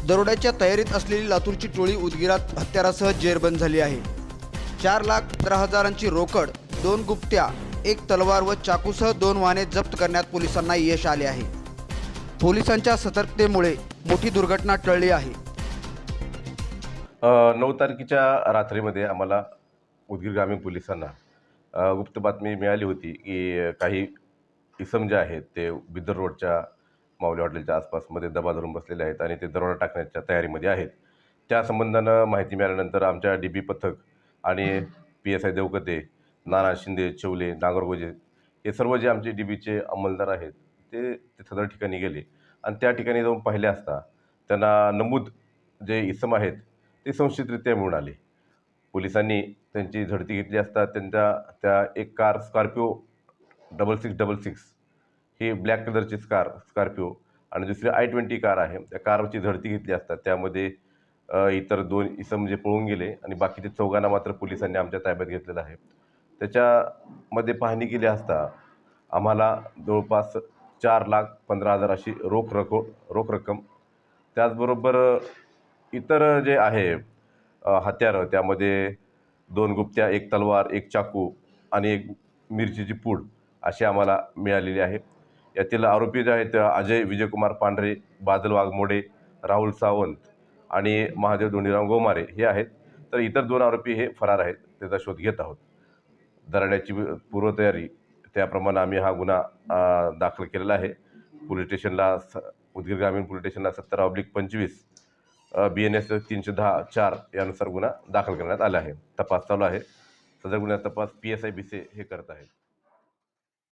दरोड्याच्या तयारीत असलेली लातूरची टोळी उदगीरात हत्यारासह जेरबंद झाली आहे। 4,15,000ची रोकड, 2 गुप्त्या, 1 तलवार व चाकूसह 2 वाहने जप्त करण्यात पोलिसांना यश आले आहे। पोलिसांच्या सतर्कतेमुळे मोठी दुर्घटना टळली आहे। 9 तारखेच्या रात्रीमध्ये आम्हाला उदगीर ग्रामीण पोलिसांना गुप्त बातमी मिळाली होती की काही इसम जे आहेत ते बिदर रोडच्या माऊली हॉटेलच्या आसपासमध्ये दबा धरून बसलेले आहेत आणि ते दरोडा टाकण्याच्या तयारीमध्ये आहेत। त्या संबंधानं माहिती मिळाल्यानंतर आमच्या DB पथक आणि PSI देवकते, नाना शिंदे, चौले, नागरगोजे हे सर्व जे आमचे DBचे अंमलदार आहेत ते सदर ठिकाणी गेले आणि त्या ठिकाणी जाऊन पाहिले असता त्यांना नमूद जे इसम आहेत ते संशयितरित्या मिळून आले। पोलिसांनी त्यांची झडती घेतली असता त्या एक कार स्कॉर्पिओ 6666 ही ब्लॅक कलरची स्कॉर्पिओ आणि दुसरी I-20 कार आहे, त्या कारची झडती घेतली असता त्यामध्ये इतर 2 इसम जे पळून गेले आणि बाकीचे 4 मात्र पोलिसांनी आमच्या ताब्यात घेतलेलं आहे। त्याच्यामध्ये पाहणी केली असता आम्हाला जवळपास 4,15,000 अशी रोख रक्कम, त्याचबरोबर इतर जे आहे हत्यारं, त्यामध्ये 2 गुप्त्या, 1 तलवार, 1 चाकू आणि 1 मिरचीची पूड अशी आम्हाला मिळालेली आहे। यातील आरोपी जे आहेत अजय विजयकुमार पांढरे, बादल वाघमोडे, राहुल सावंत आणि महादेव धोंडीराम गोमारे हे आहेत। तर इतर 2 आरोपी हे फरार आहेत, त्याचा शोध घेत आहोत। दरोड्याची पूर्वतयारी त्याप्रमाणे आम्ही हा गुन्हा दाखल केलेला आहे। पोलीस स्टेशनला उदगीर ग्रामीण पोलीस स्टेशनला 17/25 BNS 310-4 यानुसार गुन्हा दाखल करण्यात आला आहे। तपास चालू आहे। सदर गुन्ह्याचा तपास PSI BC हे करत आहेत।